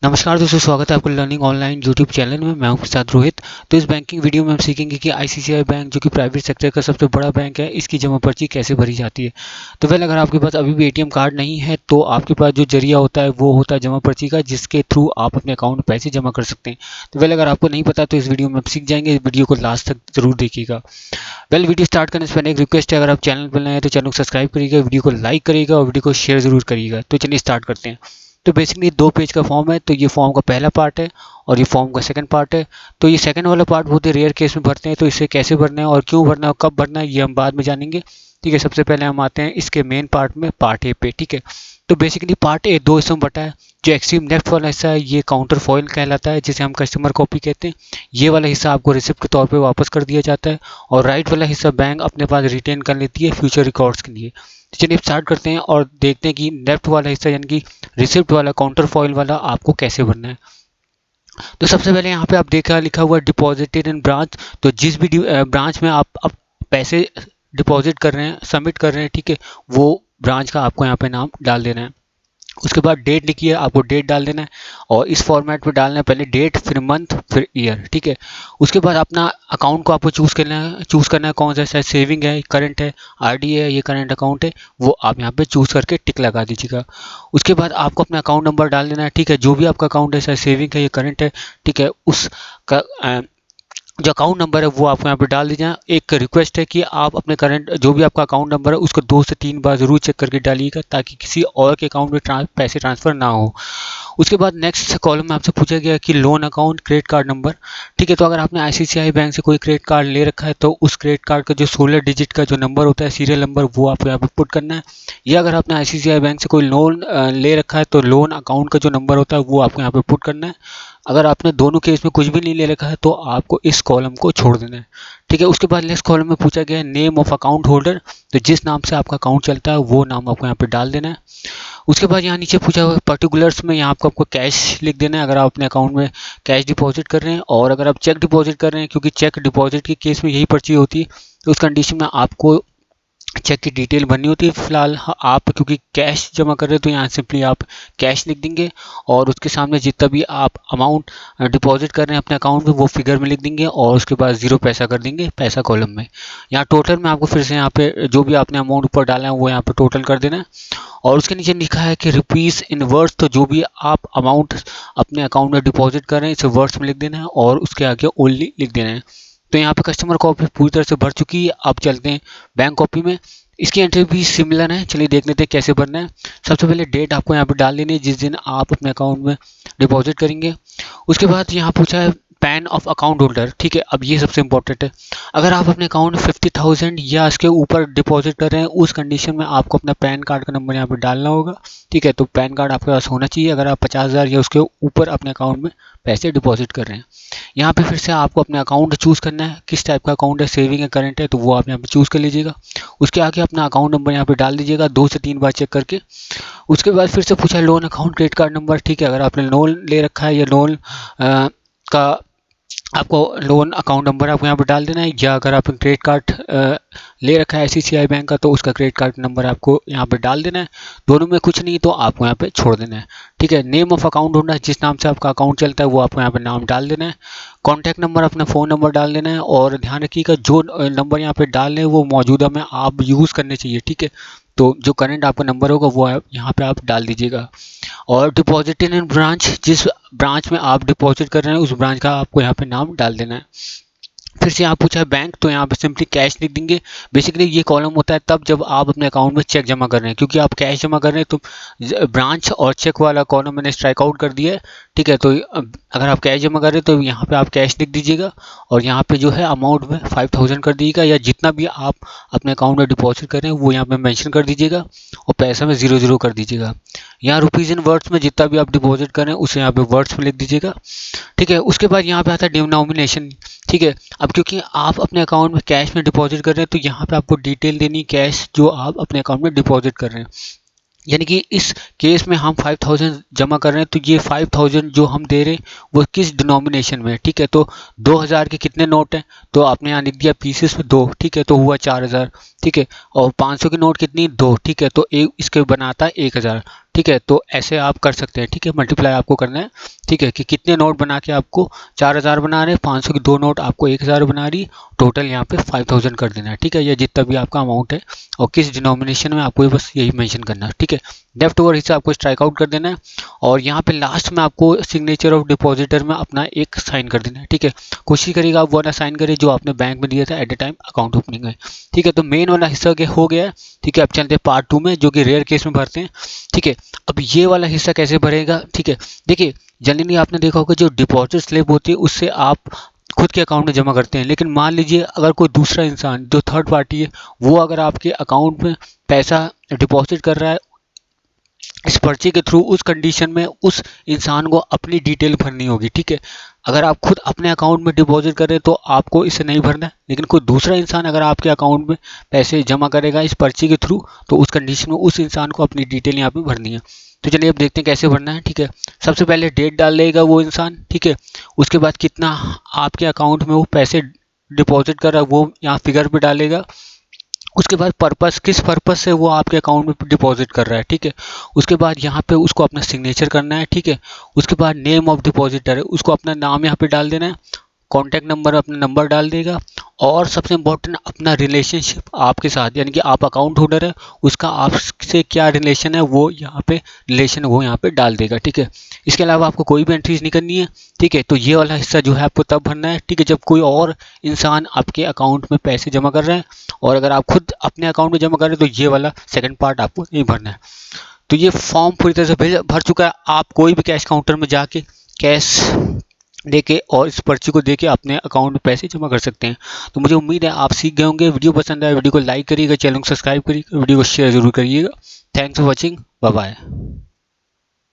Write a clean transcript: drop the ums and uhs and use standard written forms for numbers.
नमस्कार दोस्तों, स्वागत है आपको लर्निंग ऑनलाइन यूट्यूब चैनल में। मैं हूं प्रसाद रोहित। तो इस बैंकिंग वीडियो में हम सीखेंगे कि आईसीआईसीआई बैंक जो कि प्राइवेट सेक्टर का सबसे बड़ा बैंक है, इसकी जमा पर्ची कैसे भरी जाती है। तो वेल, अगर आपके पास अभी भी एटीएम कार्ड नहीं है तो आपके पास जो जरिया होता है वो होता है जमा पर्ची का, जिसके थ्रू आप अपने अकाउंट में पैसे जमा कर सकते हैं। तो वेल, अगर आपको नहीं पता तो इस वीडियो में आप सीख जाएंगे। इस वीडियो को लास्ट तक जरूर देखिएगा। वेल, वीडियो स्टार्ट करने से पहले एक रिक्वेस्ट है, अगर आप चैनल पर नए हैं तो चैनल को सब्सक्राइब करिएगा, वीडियो को लाइक करिएगा और वीडियो को शेयर जरूर करिएगा। तो चलिए स्टार्ट करते हैं। तो बेसिकली 2 पेज का फॉर्म है। तो ये फॉर्म का पहला पार्ट है और ये फॉर्म का सेकंड पार्ट है। तो ये सेकंड वाला पार्ट बहुत ही रेयर केस में भरते हैं, तो इसे कैसे भरना है और क्यों भरना है और कब भरना है ये हम बाद में जानेंगे। ठीक है, सबसे पहले हम आते हैं इसके मेन पार्ट में, पार्ट ए पे। ठीक है, तो बेसिकली पार्ट ए 2 हिस्सों में बटा है। जो एक्सट्रीम लेफ्ट वाला हिस्सा है ये काउंटर फॉइल कहलाता है, जिसे हम कस्टमर कॉपी कहते हैं। ये वाला हिस्सा आपको रिसिप्ट के तौर पे वापस कर दिया जाता है और राइट वाला हिस्सा बैंक अपने पास रिटेन कर लेती है फ्यूचर रिकॉर्ड्स के लिए। तो चलिए स्टार्ट करते हैं और देखते हैं कि लेफ्ट वाला हिस्सा यानी कि रिसिप्ट वाला काउंटर फॉइल वाला आपको कैसे भरना है। तो सबसे पहले यहाँ पे आप देखा लिखा हुआ डिपॉजिटेड इन ब्रांच। तो जिस भी ब्रांच में आप पैसे डिपॉजिट कर रहे हैं, सबमिट कर रहे हैं, ठीक है, वो ब्रांच का आपको यहाँ पे नाम डाल देना है। उसके बाद डेट लिखिए, आपको डेट डाल देना है और इस फॉर्मेट में डालना है, पहले डेट, फिर मंथ, फिर ईयर। ठीक है, उसके बाद अपना अकाउंट को आपको चूज़ करना है कौन सा, शायद सेविंग है, करंट है, आरडी है, ये करंट अकाउंट है, वो आप यहाँ पे चूज़ करके टिक लगा दीजिएगा। उसके बाद आपको अपना अकाउंट नंबर डाल देना है। ठीक है, जो भी आपका अकाउंट है, शायद सेविंग है या करंट है, ठीक है, उसका जो अकाउंट नंबर है वो आपको यहाँ पे डाल दीजिए। एक रिक्वेस्ट है कि आप अपने करंट जो भी आपका अकाउंट नंबर है उसको 2 से 3 बार ज़रूर चेक करके डालिएगा, ताकि किसी और के अकाउंट में पैसे ट्रांसफ़र ना हो। उसके बाद नेक्स्ट कॉलम में आपसे पूछा गया कि loan account, credit card number. ठीक है, तो अगर आपने आईसीआईसीआई बैंक से कोई क्रेडिट कार्ड ले रखा है तो उस क्रेडिट कार्ड का जो 16 डिजिट का जो नंबर होता है, सीरियल नंबर, वो आपको यहाँ पे पुट करना है। या अगर आपने आईसीआईसीआई बैंक से कोई लोन ले रखा है तो लोन अकाउंट का जो नंबर होता है वो आपको यहाँ पे पुट करना है। अगर आपने दोनों केस में कुछ भी नहीं ले रखा है तो आपको इस कॉलम को छोड़ देना है। ठीक है, उसके बाद नेक्स्ट कॉलम में पूछा गया है नेम ऑफ अकाउंट होल्डर। तो जिस नाम से आपका अकाउंट चलता है वो नाम आपको यहाँ पे डाल देना है। उसके बाद यहाँ नीचे पूछा हुआ है पर्टिकुलर्स में, यहाँ आपको कैश लिख देना है अगर आप अपने अकाउंट में कैश डिपॉजिट कर रहे हैं, और अगर आप चेक डिपॉजिट कर रहे हैं, क्योंकि चेक डिपॉजिट के केस में यही पर्ची होती है, तो उस कंडीशन में आपको चेक की डिटेल भरनी होती है। फिलहाल आप क्योंकि कैश जमा कर रहे हैं तो यहाँ सिंपली आप कैश लिख देंगे और उसके सामने जितना भी आप अमाउंट डिपॉजिट कर रहे हैं अपने अकाउंट में वो फिगर में लिख देंगे और उसके बाद 0 पैसा कर देंगे पैसा कॉलम में। यहाँ टोटल में आपको फिर से यहाँ पे जो भी आपने अमाउंट ऊपर डाला है वो यहाँ पे टोटल कर देना है और उसके नीचे लिखा है कि रुपीज़ इन वर्ड्स। तो जो भी आप अमाउंट अपने अकाउंट में डिपॉजिट कर रहे हैं इसे वर्ड्स में लिख देना है और उसके आगे ओनली लिख देना है। तो यहाँ पे कस्टमर कॉपी पूरी तरह से भर चुकी है। अब चलते हैं बैंक कॉपी में। इसकी एंट्री भी सिमिलर है, चलिए देख लेते हैं कैसे भरना है। सबसे पहले डेट आपको यहाँ पे डाल देनी है जिस दिन आप अपने अकाउंट में डिपॉजिट करेंगे। उसके बाद यहाँ पूछा है पैन ऑफ अकाउंट होल्डर। ठीक है, अब ये सबसे इंपॉर्टेंट है। अगर आप अपने अकाउंट में 50,000 या इसके ऊपर डिपॉजिट कर रहे हैं उस कंडीशन में आपको अपना पैन कार्ड का नंबर यहाँ पे डालना होगा। ठीक है, तो पैन कार्ड आपके पास होना चाहिए अगर आप 50,000 या उसके ऊपर अपने अकाउंट में पैसे डिपॉजिट कर रहे हैं। यहाँ पे फिर से आपको अपना अकाउंट चूज़ करना है, किस टाइप का अकाउंट है, सेविंग है, करंट है, तो वो आप यहाँ पे चूज़ कर लीजिएगा। उसके आगे अपना अकाउंट नंबर यहाँ पे डाल दीजिएगा 2 से 3 बार चेक करके। उसके बाद फिर से पूछा है loan account, credit card number. ठीक है, अगर आपने लोन ले रखा है या लोन का आपको लोन अकाउंट नंबर आपको यहाँ पर डाल देना है, या अगर आपने क्रेडिट कार्ड ले रखा है आईसीआईसीआई बैंक का तो उसका क्रेडिट कार्ड नंबर आपको यहाँ पे डाल देना है। दोनों में कुछ नहीं तो आपको यहाँ पे छोड़ देना है। ठीक है, नेम ऑफ अकाउंट होल्डर, जिस नाम से आपका अकाउंट चलता है वो आपको यहाँ पे नाम डाल देना है। कॉन्टैक्ट नंबर अपना फ़ोन नंबर डाल देना है और ध्यान रखिएगा जो नंबर यहाँ पे डालने हैं वो मौजूदा में आप यूज़ करने चाहिए। ठीक है, तो जो करंट आपका नंबर होगा वो यहाँ पे आप डाल दीजिएगा। और डिपॉजिट इन ब्रांच, जिस ब्रांच में आप डिपॉजिट कर रहे हैं उस ब्रांच का आपको यहाँ पे नाम डाल देना है। फिर से यहाँ पूछा है बैंक, तो यहाँ पे सिंपली कैश लिख देंगे। बेसिकली ये कॉलम होता है तब जब आप अपने अकाउंट में चेक जमा कर रहे हैं, क्योंकि आप कैश जमा कर रहे हैं तो ब्रांच और चेक वाला कॉलम मैंने स्ट्राइक आउट कर दिया है। ठीक है, तो अगर आप कैश जमा कर रहे हैं तो यहाँ पे आप कैश लिख दीजिएगा और यहाँ पे जो है अमाउंट में 5,000 कर दीजिएगा, या जितना भी आप अपने अकाउंट में डिपॉजिट कर रहे हैं वो यहाँ पे मेंशन कर दीजिएगा और पैसा में 0 कर दीजिएगा। यहाँ रुपीज़ इन वर्ड्स में जितना भी आप डिपॉजिट कर रहे हैं उसे यहाँ पे वर्ड्स में लिख दीजिएगा। ठीक है, उसके बाद यहाँ पे आता है डिनोमिनेशन। ठीक है, अब क्योंकि आप अपने अकाउंट में कैश में डिपॉजिट कर रहे हैं तो यहाँ पे आपको डिटेल देनी कैश जो आप अपने अकाउंट में डिपॉजिट कर रहे हैं। यानी कि इस केस में हम 5,000 जमा कर रहे हैं तो ये 5,000 जो हम दे रहे हैं वो किस डिनोमिनेशन में। ठीक है, तो 2,000 के कितने नोट हैं तो आपने यहाँ लिख दिया पीसेस में 2। ठीक है, तो हुआ 4,000। ठीक है, और 500 की नोट कितनी 2। ठीक है, तो एक इसके बनाता है 1,000। ठीक है, तो ऐसे आप कर सकते हैं। ठीक है, मल्टीप्लाई आपको करना है। ठीक है, कि कितने नोट बना के आपको 4000 बना रहे हैं, 500 की 2 नोट आपको 1000 बना रही, टोटल यहाँ पे 5000 कर देना है। ठीक है, ये जितना भी आपका अमाउंट है और किस डिनोमिनेशन में आपको बस यही मेंशन करना है। ठीक है, लेफ्ट ओवर हिस्सा आपको स्ट्राइक आउट कर देना है और यहाँ पे लास्ट में आपको सिग्नेचर ऑफ डिपॉजिटर में अपना एक साइन कर देना है। ठीक है, कोशिश करिएगा आप वो वाला साइन करें जो आपने बैंक में दिया था at the time account opening में। ठीक है, तो मेन वाला हिस्सा हो गया है। ठीक है, अब चलते हैं पार्ट 2 में, जो कि रेयर केस में भरते हैं। ठीक है, अब ये वाला हिस्सा कैसे भरेगा। ठीक है, देखिए जनरली आपने देखा होगा जो डिपॉजिट स्लिप होती है उससे आप खुद के अकाउंट में जमा करते हैं, लेकिन मान लीजिए अगर कोई दूसरा इंसान जो थर्ड पार्टी है वो अगर आपके अकाउंट में पैसा डिपॉजिट कर रहा है इस पर्ची के थ्रू, उस कंडीशन में उस इंसान को अपनी डिटेल भरनी होगी। ठीक है, अगर आप खुद अपने अकाउंट में डिपॉजिट करें तो आपको इसे नहीं भरना है, लेकिन कोई दूसरा इंसान अगर आपके अकाउंट में पैसे जमा करेगा इस पर्ची के थ्रू तो उस कंडीशन में उस इंसान को अपनी डिटेल यहाँ पे भरनी है। तो चलिए अब देखते हैं कैसे भरना है। ठीक है, सबसे पहले डेट डाल लेगा वो इंसान। ठीक है, उसके बाद कितना आपके अकाउंट में वो पैसे डिपॉजिट कर रहा है वो यहाँ फिगर पे डालेगा। उसके बाद पर्पस, किस पर्पस से वो आपके अकाउंट में डिपॉजिट कर रहा है। ठीक है, उसके बाद यहाँ पे उसको अपना सिग्नेचर करना है। ठीक है, उसके बाद नेम ऑफ डिपॉजिटर है उसको अपना नाम यहाँ पे डाल देना है, कॉन्टैक्ट नंबर अपना नंबर डाल देगा और सबसे इम्पोर्टेंट अपना रिलेशनशिप आपके साथ, यानी कि आप अकाउंट होल्डर है उसका आपसे क्या रिलेशन है वो यहाँ पे रिलेशन वो यहाँ पे डाल देगा। ठीक है, इसके अलावा आपको कोई भी एंट्रीज नहीं करनी है। ठीक है, तो ये वाला हिस्सा जो है आपको तब भरना है। ठीक है, जब कोई और इंसान आपके अकाउंट में पैसे जमा कर रहे हैं, और अगर आप खुद अपने अकाउंट में जमा कर रहे हैं तो ये वाला सेकंड पार्ट आपको नहीं भरना है। तो ये फॉर्म पूरी तरह से भर चुका है। आप कोई भी कैश काउंटर में जाके कैश देके और इस पर्ची को देके अपने अकाउंट में पैसे जमा कर सकते हैं। तो मुझे उम्मीद है आप सीख गए होंगे। वीडियो पसंद आए वीडियो को लाइक करिएगा, चैनल को सब्सक्राइब करिएगा, वीडियो को शेयर जरूर करिएगा। Thanks for watching, bye bye.